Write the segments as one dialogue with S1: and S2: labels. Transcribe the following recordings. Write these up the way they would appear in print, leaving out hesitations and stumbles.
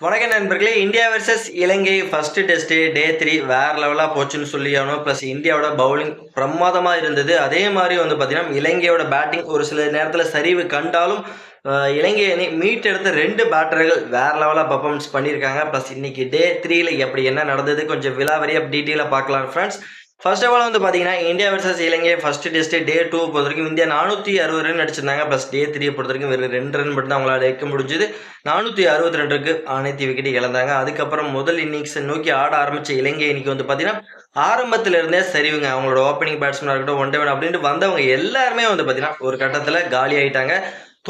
S1: வணக்கம் நண்பர்களே. India versus இலங்கை first test டே 3 வேற லெவலா போச்சுன்னு சொல்லி ஆகணும். பிளஸ் இந்தியாவோட பவுலிங் பிரமாதமா இருந்தது. அதே மாதிரி வந்து பார்த்தீங்கன்னா, இலங்கையோட பேட்டிங் ஒரு சில நேரத்துல சரிவு கண்டாலும், இலங்கை அணி மீட்டெடுத்த 2 பேட்டர்கள் வேற லெவலா பெர்ஃபார்மன்ஸ் பண்ணியிருக்காங்க. பிளஸ் இன்னைக்கு டே 3ல எப்படி என்ன நடந்தது கொஞ்சம் விலாவரியா டீட்டெயிலா பார்க்கலாம் ஃப்ரெண்ட்ஸ். ஃபர்ஸ்ட் ஆஃப் ஆல் வந்து பார்த்தீங்கன்னா, இந்தியா வெர்சஸ் இலங்கை ஃபர்ஸ்ட் டெஸ்ட் டே 2 பொறுத்தவரைக்கும் இந்தியா 460 ரன் அடிச்சிருந்தாங்க. பிளஸ் டே 3 பொறுத்தவரைக்கும் வெறும் 2 ரன் மட்டும் தான் அவங்களால எடுக்க முடிஞ்சது. 462க்கு அனைத்து விக்கெட் இழந்தாங்க. அதுக்கப்புறம் முதல் இன்னிங்ஸை நோக்கி ஆட ஆரம்பிச்ச இலங்கை அணிக்கு வந்து பார்த்தீங்கன்னா, ஆரம்பத்துல இருந்தே சரிவுங்க. அவங்களோட ஓப்பனிங் பேட்ஸ்மேனாக இருக்கட்டும், ஒன் டே அப்படின்ட்டு வந்தவங்க எல்லாருமே வந்து பார்த்தீங்கன்னா, ஒரு கட்டத்தில் காலி ஆயிட்டாங்க.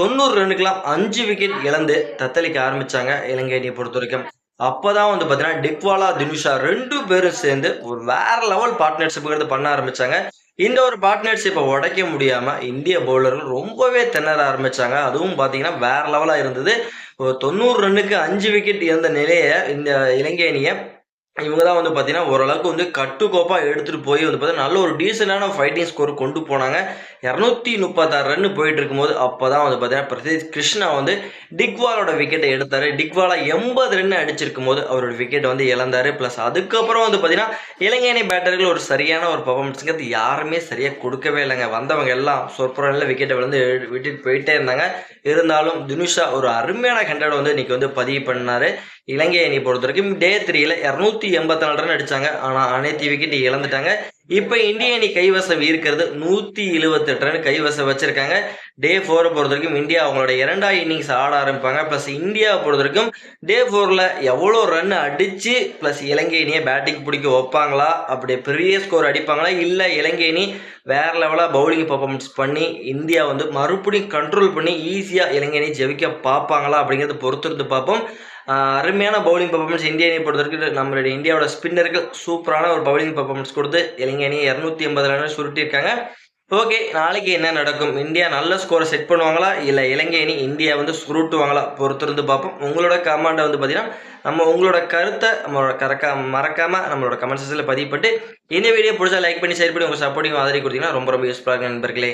S1: 90 ரன்னுக்கெல்லாம் 5 விக்கெட் இழந்து தத்தளிக்க ஆரம்பிச்சாங்க இலங்கை அணியை பொறுத்த வரைக்கும். அப்பதான் வந்து பாத்தீங்கன்னா டிக்வாலா, தினுஷா 2 பேரும் சேர்ந்து ஒரு வேற லெவல் பார்ட்னர்ஷிப்ங்கிறது பண்ண ஆரம்பிச்சாங்க. இந்த ஒரு பார்ட்னர்ஷிப்பை உடைக்க முடியாம இந்திய பவுலர்கள் ரொம்பவே திணற ஆரம்பிச்சாங்க. அதுவும் பாத்தீங்கன்னா வேற லெவலா இருந்தது. ஒரு 90 ரன்னுக்கு 5 விக்கெட் இருந்த நிலையை இந்த இலங்கை அணியை இவங்க தான் வந்து பார்த்தீங்கன்னா, ஓரளவுக்கு வந்து கட்டுக்கோப்பா எடுத்துட்டு போய் வந்து பார்த்தீங்கன்னா, நல்ல ஒரு டீசென்டான ஃபைட்டிங் ஸ்கோர் கொண்டு போனாங்க. 236 ரன் போயிட்டு இருக்கும்போது, அப்பதான் வந்து பார்த்தீங்கன்னா, பிரசித் கிருஷ்ணா வந்து டிக்வாலோட விக்கெட்டை எடுத்தாரு. டிக்வாலா 80 ரன் அடிச்சிருக்கும்போது, அவரோட விக்கெட் வந்து இழந்தாரு. பிளஸ் அதுக்கப்புறம் வந்து பார்த்தீங்கன்னா, இலங்கை அணி பேட்டர்கள் ஒரு சரியான ஒரு பெர்ஃபார்மன்ஸ்ங்கிறது யாருமே சரியா கொடுக்கவே இல்லைங்க. வந்தவங்க எல்லாம் சொற்ப விக்கெட்டை விழுந்து விட்டுட்டு போயிட்டே இருந்தாங்க. இருந்தாலும் தினுஷா ஒரு அருமையான 100 வந்து இன்னைக்கு வந்து பதிவு பண்ணாரு. இலங்கை அணி பொறுத்த வரைக்கும் டே 3ல 284 ரன் அடிச்சாங்க. ஆனா அனைத்து விக்கெட் இழந்துட்டாங்க. இப்ப இந்திய அணி கைவசம் இருக்கிறது 178 ரன் கைவசம் வச்சிருக்காங்க. டே 4 பொறுத்த வரைக்கும் இந்தியா அவங்களோட 2வது இன்னிங்ஸ் ஆட ஆரம்பிப்பாங்க. பிளஸ் இந்தியாவை பொறுத்த வரைக்கும் டே 4ல எவ்வளோ ரன் அடிச்சு பிளஸ் இலங்கை அணியை பேட்டிங் பிடிக்க வைப்பாங்களா, அப்படி பெரிய ஸ்கோர் அடிப்பாங்களா, இல்ல இலங்கை அணி வேற லெவலா பவுலிங் பெர்ஃபார்மன்ஸ் பண்ணி இந்தியா வந்து மறுபடியும் கண்ட்ரோல் பண்ணி ஈஸியா இலங்கை அணி ஜெயிக்க பார்ப்பாங்களா அப்படிங்கிறத பொறுத்திருந்து பார்ப்போம். அருமையான பவுலிங் பெர்ஃபார்மன்ஸ் இந்திய அணியை பொறுத்தவரைக்கும் நம்மளுடைய இந்தியாவோட ஸ்பின்னர்கள் சூப்பரான ஒரு பவுலிங் பெர்ஃபார்மன்ஸ் கொடுத்து இலங்கை அணியை 280 ரன் சுருட்டியிருக்காங்க. ஓகே, நாளைக்கு என்ன நடக்கும்? இந்தியா நல்ல ஸ்கோரை செட் பண்ணுவாங்களா, இல்லை இலங்கை அணி இந்தியா வந்து சுருட்டுவாங்களா? பொறுத்திருந்து பார்ப்போம். உங்களோட கமெண்ட்டை வந்து பார்த்தீங்கன்னா, உங்களோட கருத்தை மறக்காம நம்மளோட கமெண்ட் செக்ஷனில் பதிவு பண்ணிட்டு இந்த வீடியோ பிடிச்சா லைக் பண்ணி ஷேர் பண்ணி உங்கள் சப்போர்ட்டிங் ஆதரவு கொடுத்தீங்கன்னா ரொம்ப யூஸ்ஃபுல்லாக இருக்கும் நண்பர்களே.